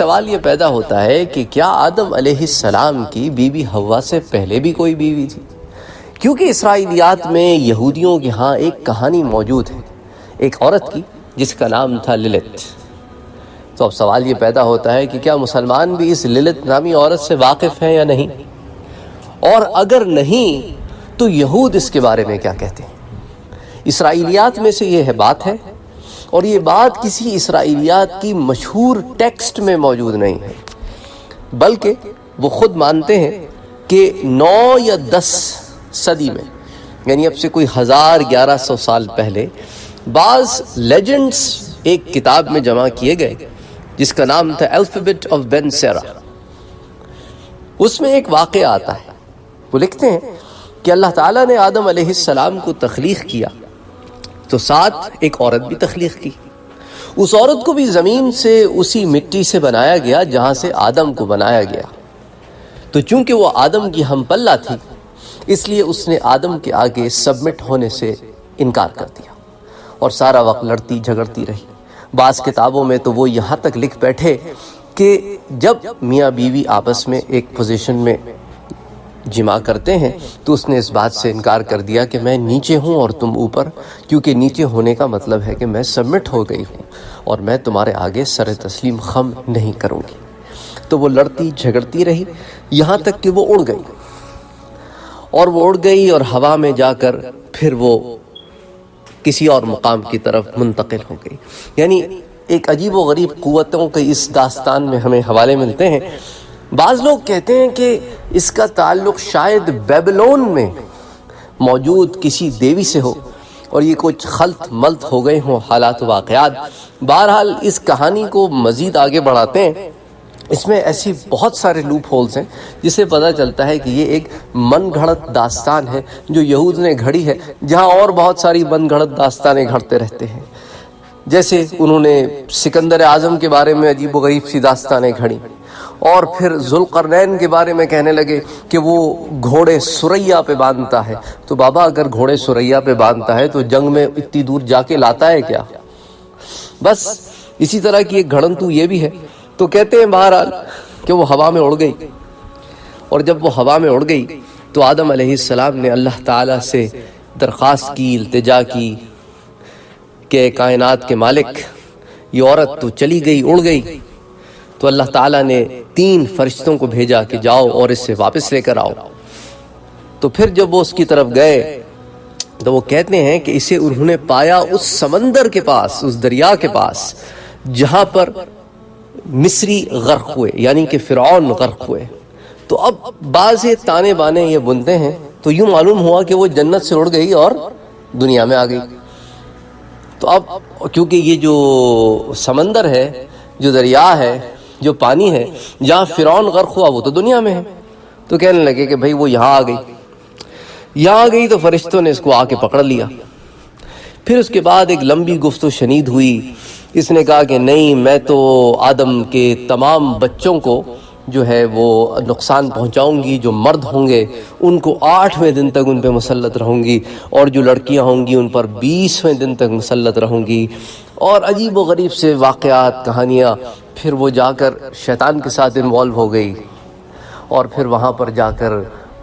سوال یہ پیدا ہوتا ہے کہ کیا آدم علیہ السلام کی بیوی حوا سے پہلے بھی کوئی بیوی تھی؟ کیونکہ اسرائیلیات میں یہودیوں کے ہاں ایک کہانی موجود ہے ایک عورت کی جس کا نام تھا للت۔ تو اب سوال یہ پیدا ہوتا ہے کہ کیا مسلمان بھی اس للت نامی عورت سے واقف ہیں یا نہیں، اور اگر نہیں تو یہود اس کے بارے میں کیا کہتے ہیں؟ اسرائیلیات میں سے یہ بات ہے، اور یہ بات کسی اسرائیلیات کی مشہور ٹیکسٹ میں موجود نہیں ہے، بلکہ وہ خود مانتے ہیں کہ 9 یا 10 صدی میں، یعنی اب سے کوئی 1100 سال پہلے، بعض لیجنڈز ایک کتاب میں جمع کیے گئے جس کا نام تھا الفابیٹ آف بن سیرا۔ اس میں ایک واقعہ آتا ہے، وہ لکھتے ہیں کہ اللہ تعالیٰ نے آدم علیہ السلام کو تخلیق کیا تو ساتھ ایک عورت بھی تخلیق کی۔ اس عورت کو بھی زمین سے اسی مٹی سے بنایا گیا جہاں سے آدم کو بنایا گیا۔ تو چونکہ وہ آدم کی ہم پلہ تھی، اس لیے اس نے آدم کے آگے سبمٹ ہونے سے انکار کر دیا اور سارا وقت لڑتی جھگڑتی رہی۔ بعض کتابوں میں تو وہ یہاں تک لکھ بیٹھے کہ جب میاں بیوی آپس میں ایک پوزیشن میں جمع کرتے ہیں تو اس نے اس بات سے انکار کر دیا کہ میں نیچے ہوں اور تم اوپر، کیونکہ نیچے ہونے کا مطلب ہے کہ میں سبمٹ ہو گئی ہوں اور میں تمہارے آگے سر تسلیم خم نہیں کروں گی۔ تو وہ لڑتی جھگڑتی رہی یہاں تک کہ وہ اڑ گئی، اور وہ اڑ گئی اور ہوا میں جا کر پھر وہ کسی اور مقام کی طرف منتقل ہو گئی۔ یعنی ایک عجیب و غریب قوتوں کے اس داستان میں ہمیں حوالے ملتے ہیں۔ بعض لوگ کہتے ہیں کہ اس کا تعلق شاید بیبلون میں موجود کسی دیوی سے ہو، اور یہ کچھ خلط ملط ہو گئے ہوں حالات و واقعات۔ بہرحال اس کہانی کو مزید آگے بڑھاتے ہیں، اس میں ایسی بہت سارے لوپ ہولز ہیں جسے پتہ چلتا ہے کہ یہ ایک من گھڑت داستان ہے جو یہود نے گھڑی ہے، جہاں اور بہت ساری من گھڑت داستانیں گھڑتے رہتے ہیں۔ جیسے انہوں نے سکندر اعظم کے بارے میں عجیب و غریب سی داستانیں گھڑی، اور پھر ذوالقرنین کے بارے میں کہنے لگے کہ وہ گھوڑے سریا پہ باندھتا ہے۔ تو بابا اگر گھوڑے سریا پہ باندھتا ہے تو جنگ میں اتنی دور جا کے لاتا ہے کیا؟ بس اسی طرح کی ایک گھڑنتو یہ بھی ہے۔ تو کہتے ہیں بہرحال کہ وہ ہوا میں اڑ گئی، اور جب وہ ہوا میں اڑ گئی تو آدم علیہ السلام نے اللہ تعالیٰ سے درخواست کی، التجا کی کہ کائنات کے مالک، یہ عورت تو چلی گئی، اڑ گئی۔ تو اللہ تعالیٰ نے 3 فرشتوں کو بھیجا کہ جاؤ اور اس سے واپس لے کر آؤ۔ تو پھر جب وہ اس کی طرف گئے تو وہ کہتے ہیں کہ اسے انہوں نے پایا اس سمندر کے پاس، اس دریا کے پاس جہاں پر مصری غرق ہوئے، یعنی کہ فرعون غرق ہوئے۔ تو اب بعض تانے بانے یہ بنتے ہیں تو یوں معلوم ہوا کہ وہ جنت سے اڑ گئی اور دنیا میں آ گئی۔ تو اب کیونکہ یہ جو سمندر ہے، جو دریا ہے، جو پانی ہے، جہاں فرعون غرق ہوا وہ تو دنیا میں ہے، تو کہنے لگے کہ بھئی وہ یہاں آ گئی۔ یہاں آ گئی تو فرشتوں نے اس کو آ کے پکڑ لیا۔ پھر اس کے بعد ایک لمبی گفت و شنید ہوئی۔ اس نے کہا کہ نہیں، میں تو آدم کے تمام بچوں کو جو ہے وہ نقصان پہنچاؤں گی، جو مرد ہوں گے ان کو 8ویں دن تک ان پہ مسلط رہوں گی، اور جو لڑکیاں ہوں گی ان پر 20ویں دن تک مسلط رہوں گی، اور عجیب و غریب سے واقعات، کہانیاں۔ پھر وہ جا کر شیطان کے ساتھ انوالو ہو گئی، اور پھر وہاں پر جا کر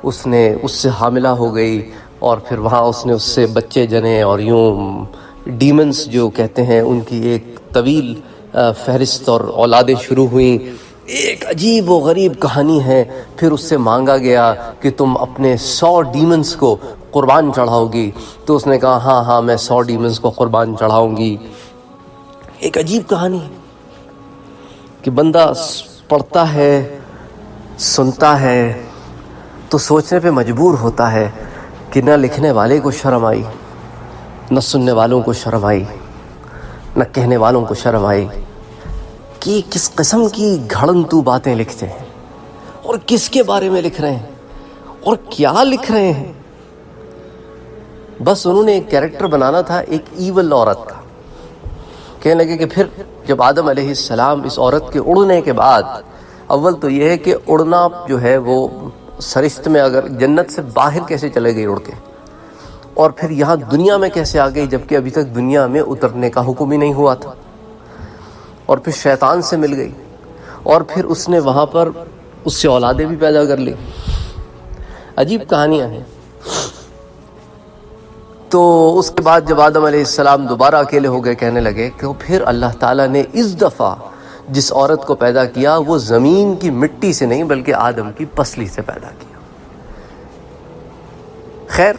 اس نے اس سے حاملہ ہو گئی، اور پھر وہاں اس نے اس سے بچے جنے، اور یوں ڈیمنز جو کہتے ہیں ان کی ایک طویل فہرست اور اولادیں شروع ہوئیں۔ ایک عجیب و غریب کہانی ہے۔ پھر اس سے مانگا گیا کہ تم اپنے 100 ڈیمنز کو قربان چڑھاؤ گی، تو اس نے کہا ہاں ہاں، میں 100 ڈیمنز کو قربان چڑھاؤں گی۔ ایک عجیب کہانی ہے کہ بندہ پڑھتا ہے، سنتا ہے تو سوچنے پہ مجبور ہوتا ہے کہ نہ لکھنے والے کو شرم آئی، نہ سننے والوں کو شرم آئی، نہ کہنے والوں کو شرم آئی کہ کس قسم کی گھڑنتو باتیں لکھتے ہیں، اور کس کے بارے میں لکھ رہے ہیں، اور کیا لکھ رہے ہیں۔ بس انہوں نے ایک کیریکٹر بنانا تھا، ایک ایول عورت کا۔ کہنے لگے کہ پھر جب آدم علیہ السلام اس عورت کے اڑنے کے بعد، اول تو یہ ہے کہ اڑنا جو ہے وہ سرشت میں اگر جنت سے باہر کیسے چلے گئی اڑ کے، اور پھر یہاں دنیا میں کیسے آ گئی جبکہ ابھی تک دنیا میں اترنے کا حکم ہی نہیں ہوا تھا، اور پھر شیطان سے مل گئی، اور پھر اس نے وہاں پر اس سے اولادیں بھی پیدا کر لی. عجیب کہانیاں ہیں. تو اس کے بعد جب آدم علیہ السلام دوبارہ اکیلے ہو گئے، کہنے لگے کہ پھر اللہ تعالیٰ نے اس دفعہ جس عورت کو پیدا کیا وہ زمین کی مٹی سے نہیں بلکہ آدم کی پسلی سے پیدا کیا. خیر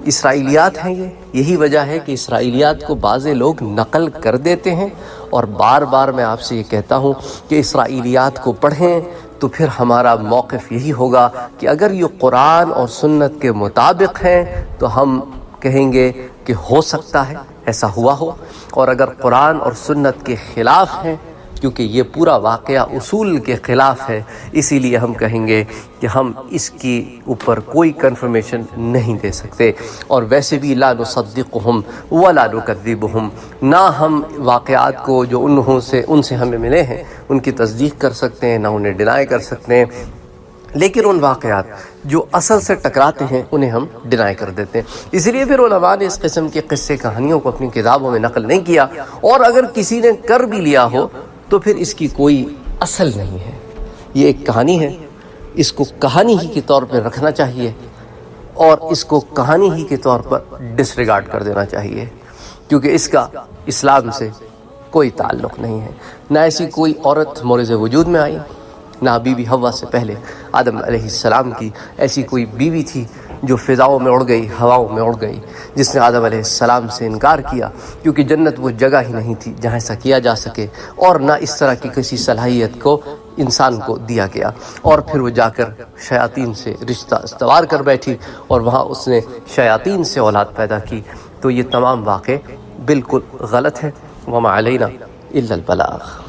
اسرائیلیات ہیں یہی وجہ ہے کہ اسرائیلیات کو بعض لوگ نقل کر دیتے ہیں، اور بار بار میں آپ سے یہ کہتا ہوں کہ اسرائیلیات کو پڑھیں تو پھر ہمارا موقف یہی ہوگا کہ اگر یہ قرآن اور سنت کے مطابق ہیں تو ہم کہیں گے کہ ہو سکتا ہے ایسا ہوا ہو، اور اگر قرآن اور سنت کے خلاف ہیں، کیونکہ یہ پورا واقعہ اصول کے خلاف ہے، اسی لیے ہم کہیں گے کہ ہم اس کی اوپر کوئی کنفرمیشن نہیں دے سکتے. اور ویسے بھی لا نصدقہم ولا نکذبہم، نہ ہم واقعات کو جو ان سے ہمیں ملے ہیں ان کی تصدیق کر سکتے ہیں، نہ انہیں ڈینائی کر سکتے ہیں، لیکن ان واقعات جو اصل سے ٹکراتے ہیں انہیں ہم ڈینائی کر دیتے ہیں. اس لیے پھر علماء نے اس قسم کے قصے کہانیوں کو اپنی کتابوں میں نقل نہیں کیا، اور اگر کسی نے کر بھی لیا ہو تو پھر اس کی کوئی اصل نہیں ہے. یہ ایک کہانی ہے، اس کو کہانی ہی کے طور پہ رکھنا چاہیے، اور اس کو کہانی ہی کے طور پر ڈس ریگارڈ کر دینا چاہیے، کیونکہ اس کا اسلام سے کوئی تعلق نہیں ہے. نہ ایسی کوئی عورت مورد وجود میں آئی، نہ بی بی حوا سے پہلے آدم علیہ السلام کی ایسی کوئی بیوی تھی جو فضاؤں میں اڑ گئی، ہواؤں میں اڑ گئی، جس نے آدم علیہ السلام سے انکار کیا، کیونکہ جنت وہ جگہ ہی نہیں تھی جہاں ایسا کیا جا سکے، اور نہ اس طرح کی کسی صلاحیت کو انسان کو دیا گیا. اور پھر وہ جا کر شیاطین سے رشتہ استوار کر بیٹھی، اور وہاں اس نے شیاطین سے اولاد پیدا کی. تو یہ تمام واقع بالکل غلط ہے. وما علینا الا البلاغ.